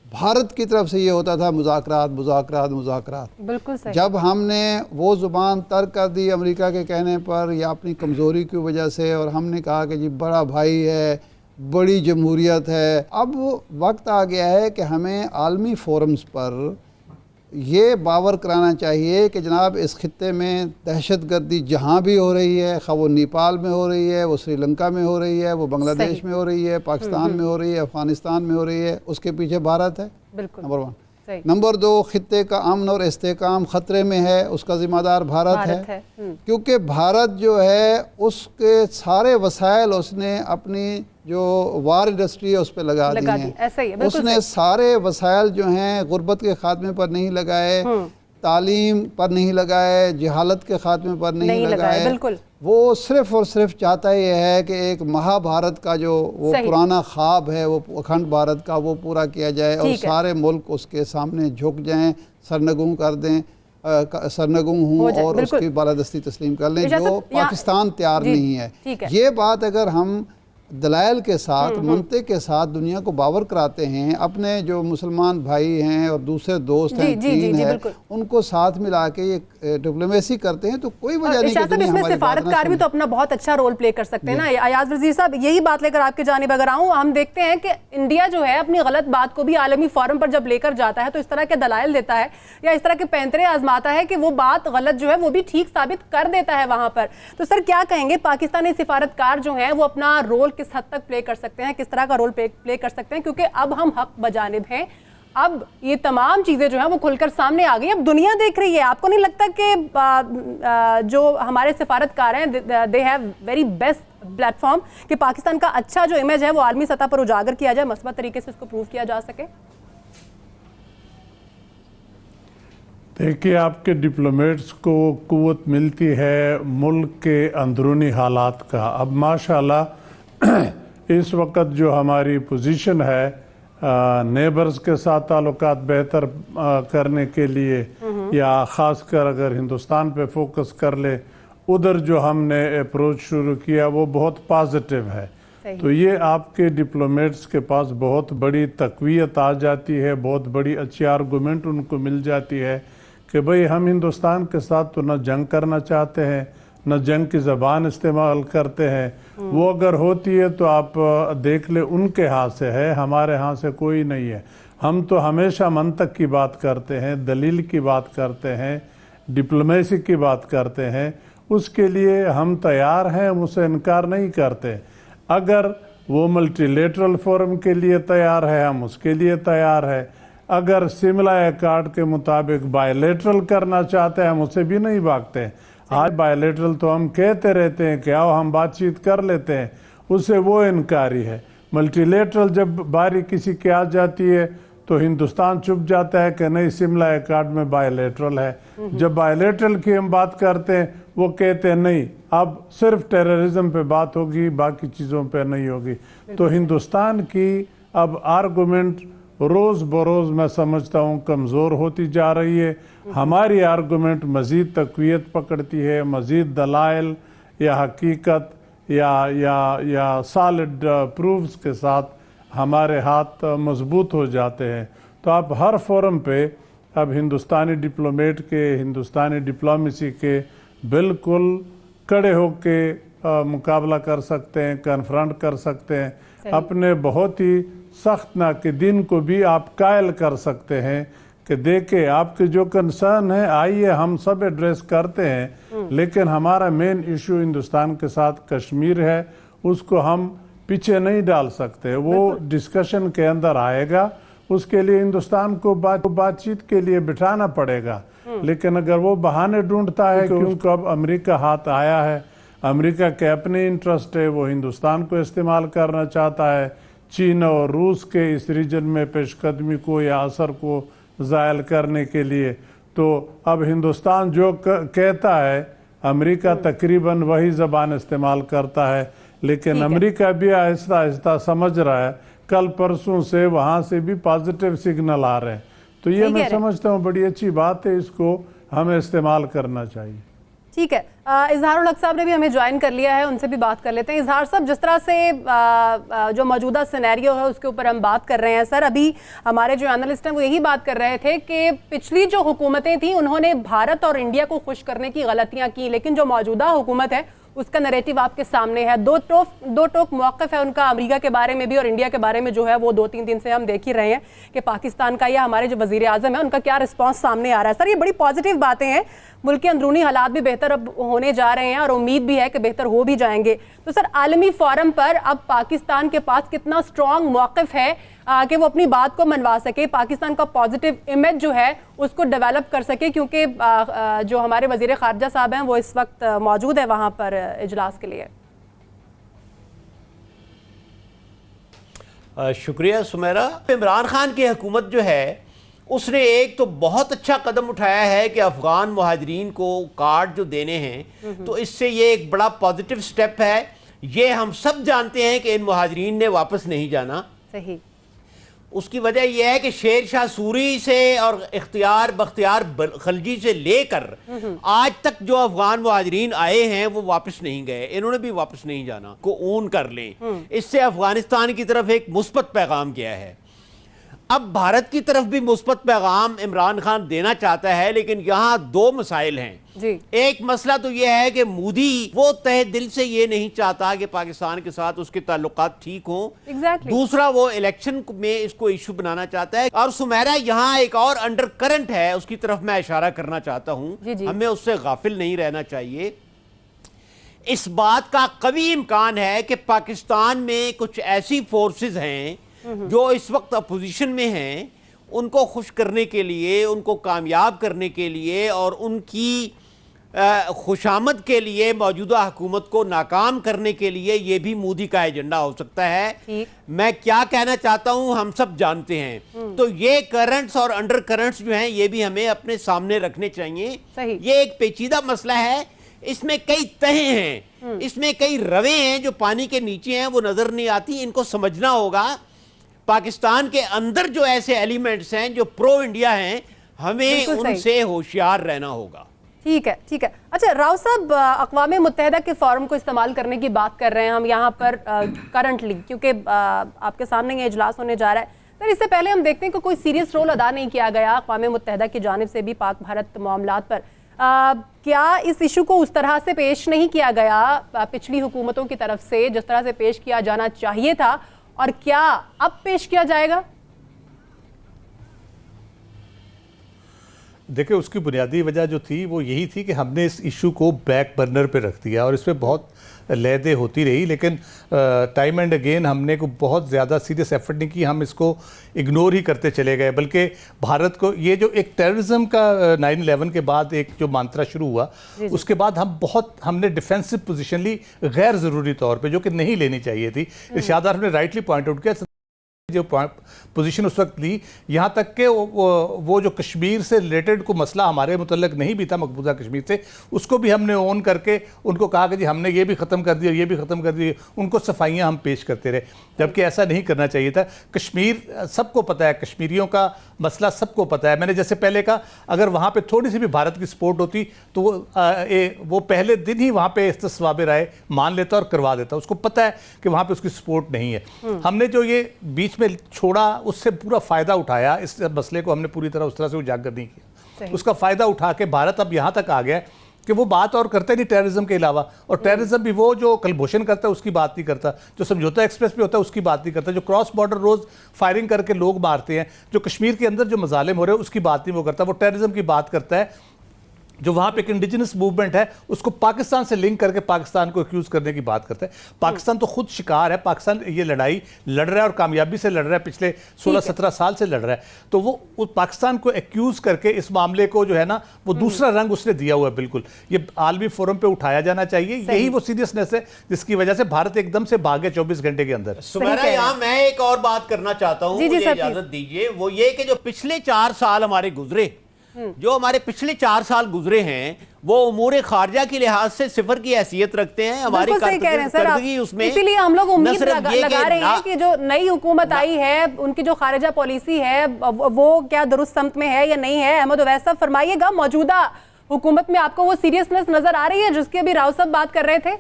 भारत की तरफ से ये होता था मुज़ाकरात मुज़ाकरात मुज़ाकरात।
बिल्कुल सही।
जब हमने वो ज़ुबान तर्क कर दी अमेरिका के कहने पर या अपनी कमज़ोरी की वजह से, और हमने कहा कि जी बड़ा भाई है, बड़ी जमहूरियत है, अब वक्त आ गया है कि हमें आलमी फोरम्स पर ये बावर कराना चाहिए कि जनाब इस खित्ते में दहशतगर्दी जहाँ भी हो रही है, खा वो नेपाल में हो रही है, वो श्रीलंका में हो रही है, वो बांग्लादेश में हो रही है, पाकिस्तान में हो रही है, अफ़गानिस्तान में हो रही है, उसके पीछे भारत है।
बिल्कुल।
नंबर 1। नंबर 2, खित्ते का अमन और इस्तेहकाम ख़तरे में है, उसका ज़िम्मेदार भारत है। क्योंकि भारत जो है उसके सारे वसाइल उसने अपनी जो वार इंडस्ट्री है उस पर लगा दी हैं।
ऐसा ही है,
उसने सारे वसाइल जो हैं गुर्बत के खात्मे पर नहीं लगाए, तालीम पर नहीं लगाए, जहालत के खात्मे पर नहीं लगाए।
बिल्कुल।
वो सिर्फ़ और सिर्फ चाहता ये है कि एक महाभारत का जो वो पुराना ख्वाब है, वो अखंड भारत का, वो पूरा किया जाए और सारे मुल्क उसके सामने झुक जाएं, सरनगू कर दें, सरनगू हूँ और उसकी बालादस्ती तस्लीम कर लें, जो पाकिस्तान तैयार नहीं है। ये बात अगर हम दलाइल के साथ, मंतिक के साथ दुनिया को बावर कराते हैं, अपने जो मुसलमान भाई हैं और दूसरे दोस्त हैं, चीन है, उनको साथ मिला के ये डिप्लोमेसी करते हैं, तो कोई वजह नहीं कि दुनिया हमारी
सिफारतकार भी तो अपना बहुत अच्छा रोल प्ले कर सकते हैं ना। अयाज वजीर साहब, यही बात लेकर आपके जानिब अगर आऊँ, हम देखते हैं कि इंडिया जो है अपनी गलत बात को भी आलमी फोरम पर जब लेकर जाता है तो इस तरह के दलाइल देता है या इस तरह के पैंतरे आजमाता है कि वो बात गलत जो है वो भी ठीक साबित कर देता है वहाँ पर। तो सर क्या कहेंगे, पाकिस्तानी सिफारतकार जो हैं वो अपना रोल किस हद तक प्ले कर सकते हैं, किस तरह का रोल प्ले कर सकते हैं, क्योंकि अब हम हक बजानिब हैं, अब ये तमाम चीज़ें जो हैं वो खुलकर सामने आ गई, अब दुनिया देख रही है। आपको नहीं लगता कि जो हमारे सिफारतकार हैं they have very best platform कि पाकिस्तान का अच्छा जो इमेज है वो आलमी सतह पर उजागर किया जाए, मस्बत तरीके से इसको प्रूव किया जा सके?
देखिए, आपके डिप्लोमेट्स को कुव्वत मिलती है मुल्क के अंदरूनी हालात का। अब माशाल्लाह इस वक्त जो हमारी पोजीशन है नेबर्स के साथ ताल्लुकात बेहतर करने के लिए, या ख़ासकर अगर हिंदुस्तान पे फोकस कर ले, उधर जो हमने अप्रोच शुरू किया वो बहुत पॉजिटिव है। तो ये आपके डिप्लोमेट्स के पास बहुत बड़ी तक़वियत आ जाती है, बहुत बड़ी अच्छी आर्गूमेंट उनको मिल जाती है कि भाई हम हिंदुस्तान के साथ तो न जंग करना चाहते हैं, न जंग की ज़बान इस्तेमाल करते हैं। वो अगर होती है तो आप देख ले उनके हाथ से है, हमारे हाथ से कोई नहीं है। हम तो हमेशा मंतक की बात करते हैं, दलील की बात करते हैं, डिप्लोमेसी की बात करते हैं। उसके लिए हम तैयार हैं, उसे इनकार नहीं करते। अगर वो मल्टीलेटरल फोरम के लिए तैयार है, हम उसके लिए तैयार है। अगर शिमला अकॉर्ड के मुताबिक बायलेटरल करना चाहते हैं, हम उसे भी नहीं भागते। आज बायलेटरल तो हम कहते रहते हैं कि आओ हम बातचीत कर लेते हैं, उससे वो इनकारी है। मल्टीलेटरल जब बारी किसी की आ जाती है तो हिंदुस्तान चुप जाता है कि नहीं, शिमला अकॉर्ड में बायलेटरल है। जब बायलेटरल की हम बात करते हैं वो कहते हैं नहीं, अब सिर्फ टेररिज्म पे बात होगी, बाकी चीज़ों पे नहीं होगी। तो हिंदुस्तान की अब आर्गूमेंट रोज़ बरोज़ मैं समझता हूँ कमज़ोर होती जा रही है। हमारी आर्गूमेंट मज़ीद तक़वियत पकड़ती है, मज़ीद दलाइल या हकीकत या सॉलिड प्रूफ्स के साथ हमारे हाथ मजबूत हो जाते हैं। तो आप हर फोरम पे अब हिंदुस्तानी डिप्लोमेट के, हिंदुस्तानी डिप्लोमेसी के बिल्कुल कड़े होके मुकाबला कर सकते हैं, कन्फ्रंट कर सकते हैं। अपने बहुत ही सख्त नाक़िदीन को भी आप कायल कर सकते हैं कि देखे आपके जो कंसर्न है, आइए हम सब एड्रेस करते हैं, लेकिन हमारा मेन इशू हिंदुस्तान के साथ कश्मीर है, उसको हम पीछे नहीं डाल सकते। वो डिस्कशन के अंदर आएगा, उसके लिए हिंदुस्तान को बातचीत के लिए बिठाना पड़ेगा। लेकिन अगर वो बहाने ढूंढता है कि उसको अब अमेरिका हाथ आया है, अमेरिका के अपने इंटरेस्ट है, वो हिंदुस्तान को इस्तेमाल करना चाहता है, चीन और रूस के इस रीजन में पेशकदमी को या असर को ज़ायल करने के लिए, तो अब हिंदुस्तान जो कहता है अमेरिका तकरीबन वही ज़बान इस्तेमाल करता है। लेकिन अमेरिका भी आहिस्ता आहिस्ता समझ रहा है, कल परसों से वहाँ से भी पॉजिटिव सिग्नल आ रहे हैं। तो ये मैं समझता हूँ बड़ी अच्छी बात है, इसको हमें इस्तेमाल करना चाहिए।
ठीक है, इजहारुल हक साहब ने भी हमें ज्वाइन कर लिया है, उनसे भी बात कर लेते हैं। इजहार साहब, जिस तरह से जो मौजूदा सिनेरियो है उसके ऊपर हम बात कर रहे हैं सर, अभी हमारे जो एनालिस्ट हैं वो यही बात कर रहे थे कि पिछली जो हुकूमतें थी उन्होंने भारत और इंडिया को खुश करने की गलतियां की, लेकिन जो मौजूदा हुकूमत है उसका नैरेटिव आपके सामने है। दो टोक मौक़िफ़ है उनका अमेरिका के बारे में भी और इंडिया के बारे में जो है वो 2-3 दिन से हम देख ही रहे हैं कि पाकिस्तान का या हमारे जो वज़ीर आज़म है उनका क्या रिस्पांस सामने आ रहा है। सर, ये बड़ी पॉजिटिव बातें हैं, मुल्क के अंदरूनी हालात भी बेहतर अब होने जा रहे हैं और उम्मीद भी है कि बेहतर हो भी जाएंगे। तो सर, आलमी फोरम पर अब पाकिस्तान के पास कितना स्ट्रॉन्ग मौक़िफ़ है कि वो अपनी बात को मनवा सके, पाकिस्तान का पॉजिटिव इमेज जो है उसको डेवलप कर सके, क्योंकि जो हमारे वज़ीर ख़ारजा साहब हैं वो इस वक्त मौजूद है वहाँ पर इजलास के लिए।
शुक्रिया सुमेरा। इमरान खान की हुकूमत जो है उसने एक तो बहुत अच्छा कदम उठाया है कि अफ़गान मुहाजिरीन को कार्ड जो देने हैं, तो इससे ये एक बड़ा पॉजिटिव स्टेप है। ये हम सब जानते हैं कि इन मुहाजिरीन ने वापस नहीं जाना।
सही।
उसकी वजह यह है कि शेर शाह सूरी से और बख्तियार खलजी से लेकर आज तक जो अफगान मुहाजिरीन आए हैं वो वापस नहीं गए, इन्होंने भी वापस नहीं जाना को ऊन कर लें। इससे अफगानिस्तान की तरफ एक मुस्बत पैगाम गया है। अब भारत की तरफ भी मुस्बत पैगाम इमरान खान देना चाहता है, लेकिन यहाँ दो मसाइल हैं
जी।
एक मसला तो यह है कि मोदी वो तहे दिल से ये नहीं चाहता कि पाकिस्तान के साथ उसके ताल्लुकात ठीक हों। दूसरा, वो इलेक्शन में इसको इशू बनाना चाहता है। और सुमेरा, यहाँ एक और अंडर करंट है, उसकी तरफ मैं इशारा करना चाहता हूँ, हमें उससे गाफिल नहीं रहना चाहिए। इस बात का कभी इम्कान है कि पाकिस्तान में कुछ ऐसी फोर्सेस हैं जो इस वक्त अपोजिशन में हैं, उनको खुश करने के लिए, उनको कामयाब करने के लिए और उनकी खुशामद के लिए, मौजूदा हुकूमत को नाकाम करने के लिए ये भी मोदी का एजेंडा हो सकता है। मैं क्या कहना चाहता हूं हम सब जानते हैं। तो ये करंट्स और अंडर करंट्स जो हैं ये भी हमें अपने सामने रखने चाहिए। ये एक पेचीदा मसला है, इसमें कई तहें हैं, इसमें कई रवे हैं जो पानी के नीचे हैं, वो नजर नहीं आती, इनको समझना होगा। पाकिस्तान के अंदर जो ऐसे एलिमेंट्स हैं जो प्रो इंडिया हैं, हमें उनसे होशियार रहना होगा।
ठीक है, ठीक है। अच्छा राव साहब, अक़वाम मुत्तहिदा के फोरम को इस्तेमाल करने की बात कर रहे हैं हम यहाँ पर करंटली, क्योंकि आपके सामने ये इजलास होने जा रहा है। सर इससे पहले हम देखते हैं कि कोई सीरियस रोल अदा नहीं किया गया अक़वाम मुत्तहिदा की जानिब से भी पाक भारत मामलात पर। क्या इस इशू को उस तरह से पेश नहीं किया गया पिछली हुकूमतों की तरफ से जिस तरह से पेश किया जाना चाहिए था, और क्या अब पेश किया जाएगा?
देखिए, उसकी बुनियादी वजह जो थी वो यही थी कि हमने इस इशू को बैक बर्नर पे रख दिया और इस पर बहुत लहदे होती रही, लेकिन टाइम एंड अगेन हमने को बहुत ज़्यादा सीरियस एफर्ट नहीं की, हम इसको इग्नोर ही करते चले गए। बल्कि भारत को ये जो एक टेररिज्म का 9/11 के बाद एक जो मांत्रा शुरू हुआ, उसके बाद हमने डिफेंसिव पोजीशन ली गैर ज़रूरी तौर पे, जो कि नहीं लेनी चाहिए थी। इरशाद ने राइटली पॉइंट आउट किया जो पोजीशन उस वक्त ली, यहाँ तक कि वो जो कश्मीर से रिलेटेड को मसला हमारे मुतल्लक नहीं भी था, मकबूजा कश्मीर से, उसको भी हमने ऑन करके उनको कहा कि जी हमने ये भी ख़त्म कर दिया, ये भी ख़त्म कर दिया, उनको सफाइयाँ हम पेश करते रहे, जबकि ऐसा नहीं करना चाहिए था। कश्मीर सबको पता है, कश्मीरियों का मसला सबको पता है। मैंने जैसे पहले कहा, अगर वहाँ पे थोड़ी सी भी भारत की सपोर्ट होती तो वो पहले दिन ही वहाँ पे इस्तिस्वाब राय मान लेता और करवा देता। उसको पता है कि वहाँ पे उसकी सपोर्ट नहीं है। हमने जो ये बीच में छोड़ा, उससे पूरा फ़ायदा उठाया, इस मसले को हमने पूरी तरह उस तरह से उजागर नहीं किया। उसका फ़ायदा उठा के भारत अब यहाँ तक आ गया कि वो बात और करते नहीं टेररिज्म के अलावा, और टेररिज्म भी वो जो कलभूषण करता है उसकी बात नहीं करता, जो समझौता एक्सप्रेस पे होता है उसकी बात नहीं करता, जो क्रॉस बॉर्डर रोज़ फायरिंग करके लोग मारते हैं, जो कश्मीर के अंदर जो मजालिम हो रहे हैं उसकी बात नहीं वो करता, वो टेररिज्म की बात करता है। जो वहाँ पे एक इंडिजिनस मूवमेंट है उसको पाकिस्तान से लिंक करके पाकिस्तान को एक्यूज करने की बात करता है। पाकिस्तान तो खुद शिकार है, पाकिस्तान ये लड़ाई लड़ रहा है और कामयाबी से लड़ रहा है, पिछले 16-17 साल से लड़ रहा है। तो वो पाकिस्तान को एक्यूज करके इस मामले को जो है ना वो दूसरा रंग उसने दिया हुआ है। बिल्कुल ये आलमी फोरम पे उठाया जाना चाहिए, यही वो सीरियसनेस है जिसकी वजह से भारत एकदम से भागे 24 घंटे के अंदर।
सुमेरा, यहाँ मैं एक और बात करना चाहता हूँ, मुझे इजाजत दीजिए। वो ये कि जो पिछले 4 साल हमारे गुजरे, जो हमारे पिछले 4 साल गुजरे हैं, वो उमूर खारजा की लिहाज से सिफर की हैसियत रखते हैं। हमारी कारकर्दगी उसमें,
इसीलिए हम लोग उम्मीद लगा रहे हैं कि जो नई हुकूमत आई है उनकी जो खारिजा पॉलिसी है वो क्या दुरुस्त समत में है या नहीं है। अहमद उवैस साहब फरमाइएगा, मौजूदा हुकूमत में आपको वो सीरियसनेस नजर आ रही है जिसकी अभी राव साहब बात कर रहे थे?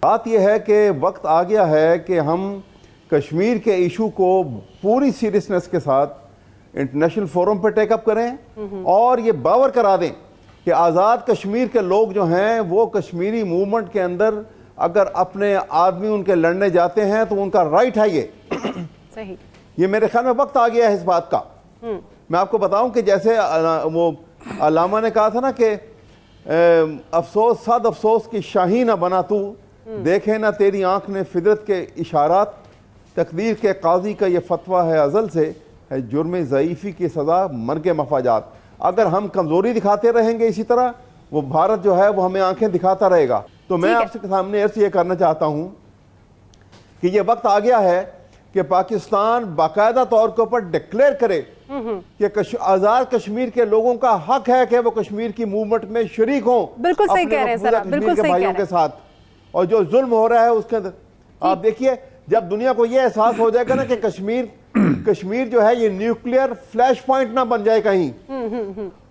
बात यह है कि वक्त आ गया है कि हम कश्मीर के इशू को पूरी सीरियसनेस के साथ इंटरनेशनल फोरम पर टेकअप करें और ये बावर करा दें कि आज़ाद कश्मीर के लोग जो हैं वो कश्मीरी मूवमेंट के अंदर अगर अपने आदमी उनके लड़ने जाते हैं तो उनका राइट है। ये
सही, ये
मेरे ख्याल में वक्त आ गया है इस बात का। मैं आपको बताऊं कि जैसे वो अल्लामा ने कहा था ना कि अफसोस सद अफसोस की शाही ना बना तू, देखे ना तेरी आंख ने फिदरत के इशारात, तकदीर के काजी का ये फतवा है अजल से, है जुर्म ज़ईफ़ी की सज़ा मर्ग मफाजात। अगर हम कमज़ोरी दिखाते रहेंगे इसी तरह, वो भारत जो है वो हमें आंखें दिखाता रहेगा। तो मैं आपके सामने अर्ज़ ये करना चाहता हूँ कि ये वक्त आ गया है कि पाकिस्तान बाकायदा तौर के ऊपर डिक्लेयर करे कि आज़ाद कश्मीर के लोगों का हक है कि वो कश्मीर की मूवमेंट में शरीक हों।
बिल्कुल सही कह रहे हैं सर, बिल्कुल सही
भाइयों के साथ। और जो जुल्म हो रहा है उसके अंदर आप देखिए, जब दुनिया को ये एहसास हो जाएगा ना कि कश्मीर जो है ये न्यूक्लियर फ्लैश पॉइंट ना बन जाए कहीं,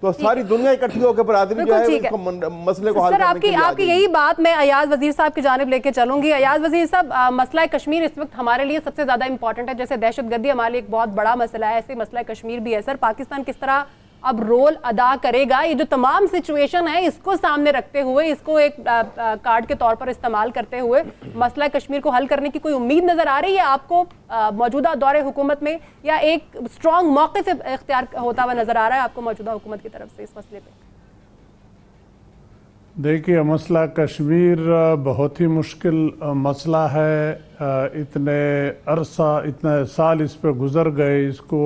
तो सारी दुनिया इकट्ठी होकर बरादरी जो है इसको मसले को हल करने के लिए
आपकी यही बात मैं अयाज वजीर साहब की जानिब लेके चलूंगी। अयाज वजीर साहब, मसला कश्मीर इस वक्त हमारे लिए सबसे ज्यादा इंपॉर्टेंट है। जैसे दहशतगर्दी हमारे लिए एक बहुत बड़ा मसला है, ऐसे मसला कश्मीर भी है। सर पाकिस्तान किस तरह अब रोल अदा करेगा? ये जो तमाम सिचुएशन है इसको सामने रखते हुए, इसको एक कार्ड के तौर पर इस्तेमाल करते हुए मसला कश्मीर को हल करने की कोई उम्मीद नजर आ रही है आपको मौजूदा दौरे हुकूमत में, या एक स्ट्रॉन्ग मौक़िफ़ इख्तियार होता हुआ नजर आ रहा है आपको मौजूदा हुकूमत की तरफ से इस मसले पे?
देखिए, मसला कश्मीर बहुत ही मुश्किल मसला है। इतने अरसा, इतने साल इस पे गुजर गए, इसको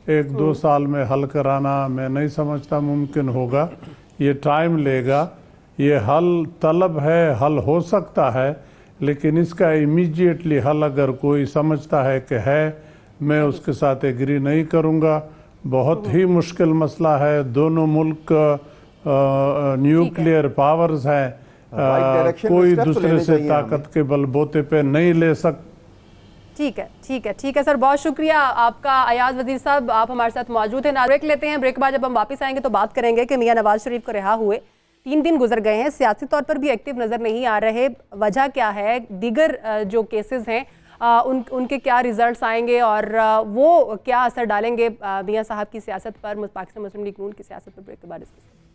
1-2 साल में हल कराना मैं नहीं समझता मुमकिन होगा। ये टाइम लेगा। ये हल तलब है, हल हो सकता है, लेकिन इसका इमीडिएटली हल अगर कोई समझता है कि है, मैं उसके साथ एग्री नहीं करूँगा। बहुत ही मुश्किल मसला है। दोनों मुल्क न्यूक्लियर पावर्स हैं, कोई दूसरे से ताकत के बलबूते पे नहीं ले सकते।
ठीक है सर, बहुत शुक्रिया आपका। अयाज वजीर साहब, आप हमारे साथ मौजूद हैं। ब्रेक लेते हैं, ब्रेक के बाद जब हम वापस आएंगे तो बात करेंगे कि मियां नवाज शरीफ को रिहा हुए 3 दिन गुजर गए हैं, सियासी तौर पर भी एक्टिव नजर नहीं आ रहे। वजह क्या है? दीगर जो केसेस हैं उनके क्या रिजल्ट्स आएंगे और वो क्या असर डालेंगे मियां साहब की सियासत पर, पाकिस्तान मुस्लिम लीग नून की सियासत पर? ब्रेक के बाद डिस्कस करेंगे।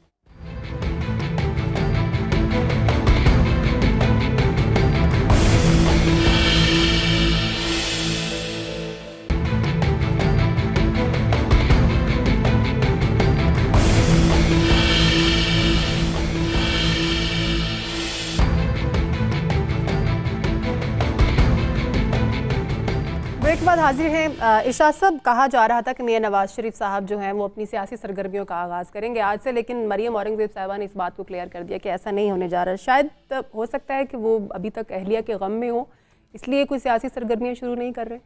ब्रेक के बाद हाजिर हैं। इरशाद साहब, कहा जा रहा था कि मियां नवाज शरीफ साहब जो हैं वो अपनी सियासी सरगर्मियों का आगाज़ करेंगे आज से, लेकिन मरियम औरंगज़ेब साहिबा ने इस बात को क्लियर कर दिया कि ऐसा नहीं होने जा रहा। शायद हो सकता है कि वो अभी तक अहलिया के गम में हो, इसलिए कोई सियासी सरगर्मियाँ शुरू नहीं कर रहे।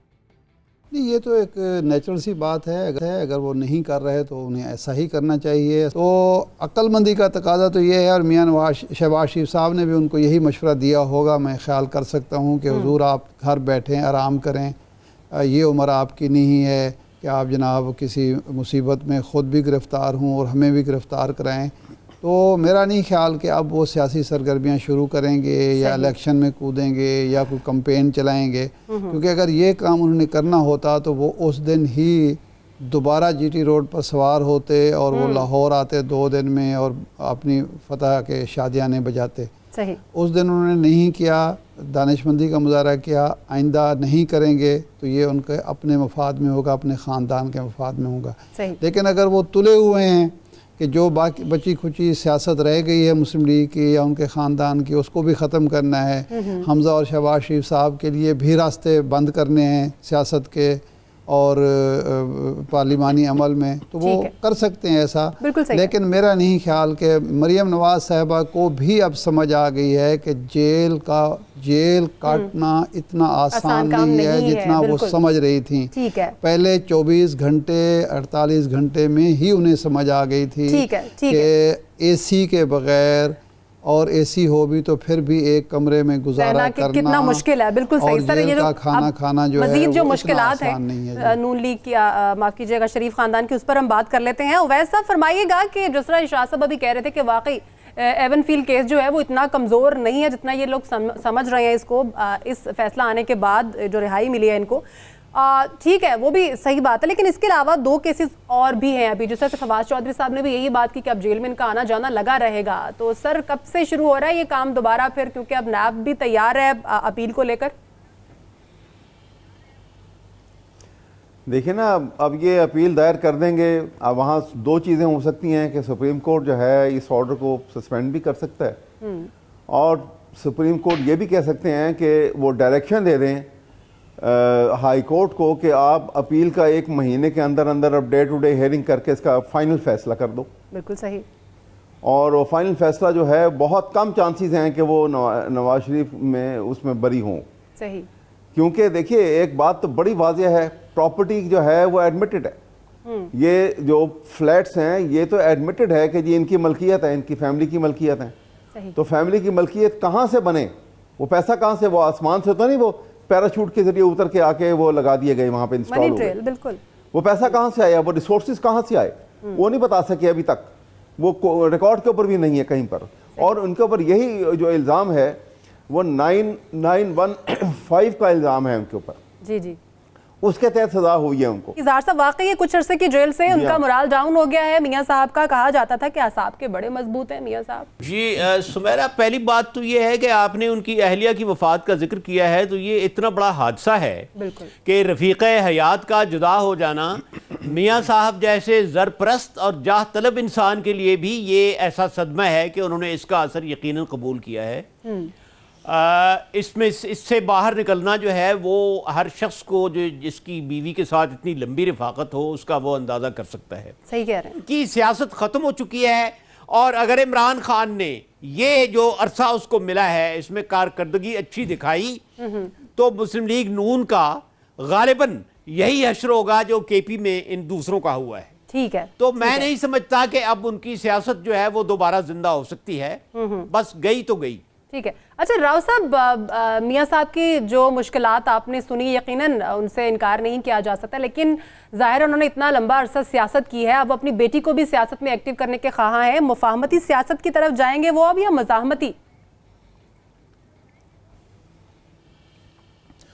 नहीं, ये तो एक नेचुरल सी बात है। अगर वो नहीं कर रहे तो उन्हें ऐसा ही करना चाहिए। तो अक्लमंदी का तकाजा तो ये है, और मियां शहबाज शरीफ साहब ने भी उनको यही मशवरा दिया होगा, मैं ख्याल कर सकता हूँ कि हुजूर आप घर बैठें, आराम करें, ये उम्र आपकी नहीं है कि आप जनाब किसी मुसीबत में ख़ुद भी गिरफ़्तार हों और हमें भी गिरफ़्तार कराएं। तो मेरा नहीं ख्याल कि अब वो सियासी सरगर्मियाँ शुरू करेंगे या इलेक्शन में कूदेंगे या कोई कैंपेन चलाएंगे, क्योंकि अगर ये काम उन्होंने करना होता तो वो उस दिन ही दोबारा जीटी रोड पर सवार होते और वो लाहौर आते 2 दिन में और अपनी फतह के शादियाने बजाते।
सही।
उस दिन उन्होंने नहीं किया, दानिशमंदी का मुजाहरा किया। आइंदा नहीं करेंगे तो ये उनके अपने मफाद में होगा, अपने ख़ानदान के मफाद में होगा। लेकिन अगर वो तुले हुए हैं कि जो बाकी बची खुची सियासत रह गई है मुस्लिम लीग की या उनके ख़ानदान की, उसको भी ख़त्म करना है, हमज़ा और शहबाज शरीफ साहब के लिए भी रास्ते बंद करने हैं सियासत के और पार्लिमानी अमल में, तो वो कर सकते हैं ऐसा। लेकिन मेरा नहीं ख्याल कि मरियम नवाज साहिबा को भी अब समझ आ गई है कि जेल काटना इतना आसान नहीं है जितना वो समझ रही थी। पहले 24 घंटे 48 घंटे में ही उन्हें समझ आ गई थी कि एसी के बगैर, और एसी हो भी तो फिर भी एक कमरे में गुजारा करना
कितना मुश्किल है। बिल्कुल सही सर, ये जो
खाना जो
मजीद जो
है
मुश्किलात है नून लीग की, माफ कीजिएगा शरीफ खानदान की, उस पर हम बात कर लेते हैं। वैसे साहब फरमाइएगा कि जिस तरह इरशाद साहब अभी कह रहे थे कि वाकई एवनफील्ड केस जो है वो इतना कमज़ोर नहीं है जितना ये लोग समझ रहे हैं इसको, इस फैसला आने के बाद जो रिहाई मिली है इनको, ठीक है वो भी सही बात है। लेकिन इसके अलावा 2 केसेस और भी हैं अभी, जिस तरह से फवाद चौधरी साहब ने भी यही बात की कि अब जेल में इनका आना जाना लगा रहेगा। तो सर कब से शुरू हो रहा है ये काम दोबारा फिर, क्योंकि अब नैब भी तैयार है अपील को लेकर?
देखिए ना, अब ये अपील दायर कर देंगे, अब वहाँ 2 चीज़ें हो सकती हैं कि सुप्रीम कोर्ट जो है इस ऑर्डर को सस्पेंड भी कर सकता है, और सुप्रीम कोर्ट ये भी कह सकते हैं कि वो डायरेक्शन दे दें हाई कोर्ट को कि आप अपील का 1 महीने के अंदर अंदर अब डे टू डे हेयरिंग करके इसका फाइनल फैसला कर दो।
बिल्कुल सही।
और वो फाइनल फैसला जो है, बहुत कम चांसेस हैं कि वो नवाज शरीफ में उसमें बरी हों।
सही।
क्योंकि देखिए एक बात तो बड़ी वाज़ेह है, प्रॉपर्टी जो है वो एडमिटेड है। ये जो फ्लैट्स हैं ये तो एडमिटेड है कि जी इनकी मलकियत है, इनकी फैमिली की मलकियत है। तो फैमिली की मलकियत कहाँ से बने, वो पैसा कहाँ से, वो आसमान से तो नहीं वो पैराशूट के जरिए उतर के आके वो लगा दिए गए वहां पे इंस्टॉल हो गए।
बिल्कुल।
वो पैसा कहाँ से आया, वो रिसोर्सेज कहाँ से आए, वो नहीं बता सके अभी तक, वो रिकॉर्ड के ऊपर भी नहीं है कहीं पर। और उनके ऊपर यही जो इल्ज़ाम है वो 9915 का इल्ज़ाम है उनके ऊपर।
जी जी,
उसके तहत सजा हुई है उनको।
इज़हार साहब वाकई कुछ अरसे की जेल से उनका मोराल डाउन हो गया है। मियां साहब का कहा जाता था कि असाब के बड़े मजबूत हैं मियां साहब।
जी सुमेरा, पहली बात तो ये है कि आपने उनकी अहलिया की वफात का जिक्र किया है, तो ये इतना बड़ा हादसा है कि रफीक हयात का जुदा हो जाना मियां साहब जैसे ज़रपरस्त और जाह तलब इंसान के लिए भी ये ऐसा सदमा है कि उन्होंने इसका असर यकीनन कबूल किया है। इसमें इससे बाहर निकलना जो है वो हर शख्स को जो जिसकी बीवी के साथ इतनी लंबी रफाकत हो उसका वो अंदाज़ा कर सकता है।
सही कह रहे हैं
कि सियासत ख़त्म हो चुकी है, और अगर इमरान खान ने ये जो अरसा उसको मिला है इसमें कारकर्दगी अच्छी दिखाई तो मुस्लिम लीग नून का गालिबन यही हश्र होगा जो केपी में इन दूसरों का हुआ है।
ठीक है,
तो मैं नहीं समझता कि अब उनकी सियासत जो है वो दोबारा जिंदा हो सकती है, बस गई तो गई।
ठीक है। अच्छा राव साहब, मियां साहब की जो मुश्किलात आपने सुनी, यकीनन उनसे इनकार नहीं किया जा सकता, लेकिन जाहिर उन्होंने इतना लंबा अरसा सियासत की है, अब अपनी बेटी को भी सियासत में एक्टिव करने के ख्वाह हैं। मुफाहमती सियासत की तरफ जाएंगे वो अब, या मज़ाहमती?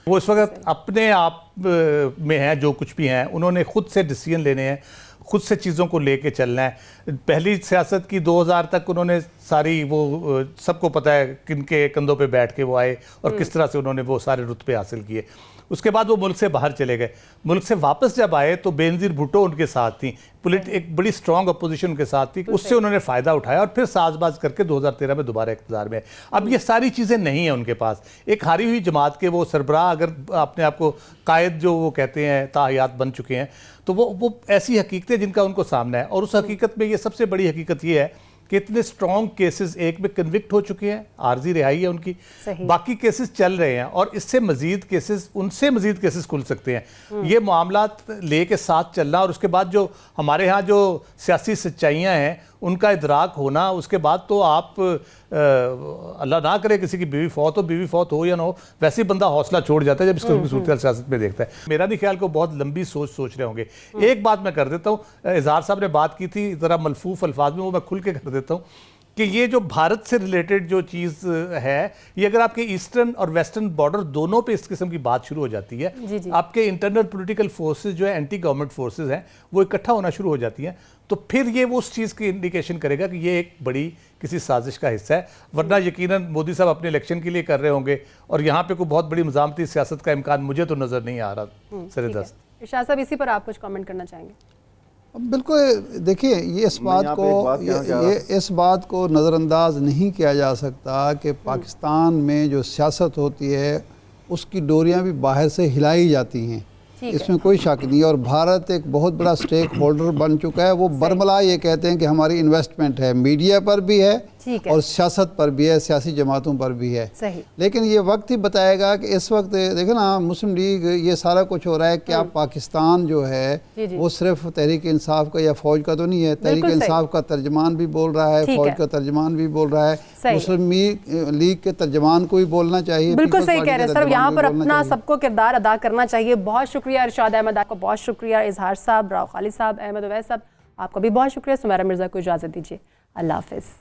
वो इस वक्त अपने आप में हैं, जो कुछ भी हैं उन्होंने खुद से डिसीजन लेने हैं, खुद से चीज़ों को लेके चलना है। पहली सियासत की 2000 तक उन्होंने सारी वो सबको पता है किनके कंधों पे बैठ के वो आए और किस तरह से उन्होंने वो सारे रुतबे हासिल किए। उसके बाद वो मुल्क से बाहर चले गए। मुल्क से वापस जब आए तो बेनज़ीर भुट्टो उनके साथ थी, एक बड़ी स्ट्रॉन्ग अपोजिशन उनके साथ थी, उससे उन्होंने फ़ायदा उठाया और फिर साजबाज करके 2013 में दोबारा इक़्तिदार में। अब ये सारी चीज़ें नहीं हैं उनके पास। एक हारी हुई जमात के वो सरबराह अगर अपने आप को कायद जो वो कहते हैं ताहयात बन चुके हैं, तो वो ऐसी हकीकतें जिनका उनको सामना है। और उस हकीकत में ये सबसे बड़ी हकीकत ये है कि इतने स्ट्रॉन्ग केसेस एक में कन्विक्ट हो चुके हैं, आर्जी रिहाई है उनकी, बाकी केसेस चल रहे हैं और इससे मजीद केसेस, उनसे मजीद केसेस खुल सकते हैं। ये मामला लेके साथ चलना और उसके बाद जो हमारे यहाँ जो सियासी सच्चाइयाँ हैं उनका इदराक होना, उसके बाद तो आप अल्लाह ना करे किसी की बीवी फौत हो या ना हो, वैसे ही बंदा हौसला छोड़ जाता है जब इसको सूरत सियासत में देखता है। मेरा नहीं ख्याल को बहुत लंबी सोच रहे होंगे। एक बात मैं कर देता हूँ, इजहार साहब ने बात की थी ज़रा मलफूफ अल्फाज में, वो मैं खुल के कर देता हूँ कि ये जो भारत से रिलेटेड जो चीज़ है, ये अगर आपके ईस्टर्न और वेस्टर्न बॉर्डर दोनों पे इस किस्म की बात शुरू हो जाती है,
जी।
आपके इंटरनल पॉलिटिकल फोर्सेस जो है, एंटी गवर्नमेंट फोर्सेस हैं, वो इकट्ठा होना शुरू हो जाती हैं, तो फिर ये वो उस चीज़ की इंडिकेशन करेगा कि ये एक बड़ी किसी साजिश का हिस्सा है। वरना यकीनन मोदी साहब अपने इलेक्शन के लिए कर रहे होंगे और यहाँ पे कोई बहुत बड़ी मज़ामती सियासत का इम्कान मुझे तो नज़र नहीं आ रहा। सरेदस्त
इरशाद साहब, इसी पर आप कुछ कमेंट करना चाहेंगे?
बिल्कुल, देखिए ये इस बात को नज़रअंदाज नहीं किया जा सकता कि पाकिस्तान में जो सियासत होती है उसकी डोरियां भी बाहर से हिलाई जाती हैं, इसमें कोई शक नहीं। और भारत एक बहुत बड़ा स्टेक होल्डर बन चुका है। वो बरमला ये कहते हैं कि हमारी इन्वेस्टमेंट है, मीडिया पर भी है और सियासत पर भी है, सियासी जमातों पर भी है। लेकिन ये वक्त ही बताएगा कि इस वक्त देखें ना, मुस्लिम लीग ये सारा कुछ हो रहा है कि आप पाकिस्तान जो है वो सिर्फ तहरीक इंसाफ का या फौज का तो नहीं है, तहरीक इंसाफ का तर्जमान भी बोल रहा है, फौज का तर्जमान भी बोल रहा है, मुस्लिम लीग के तर्जमान को भी बोलना चाहिए।
बिल्कुल सही कह रहे हैं सर, यहाँ पर अपना सबको किरदार अदा करना चाहिए। बहुत शुक्रिया इरशाद अहमद, आपका बहुत शुक्रिया। इजहार साहब, राव खालिद साहब, अहमद उवैस साहब, आपका भी बहुत शुक्रिया। सुमैरा मिर्ज़ा को इजाज़त दीजिए, अल्लाह हाफ़िज़।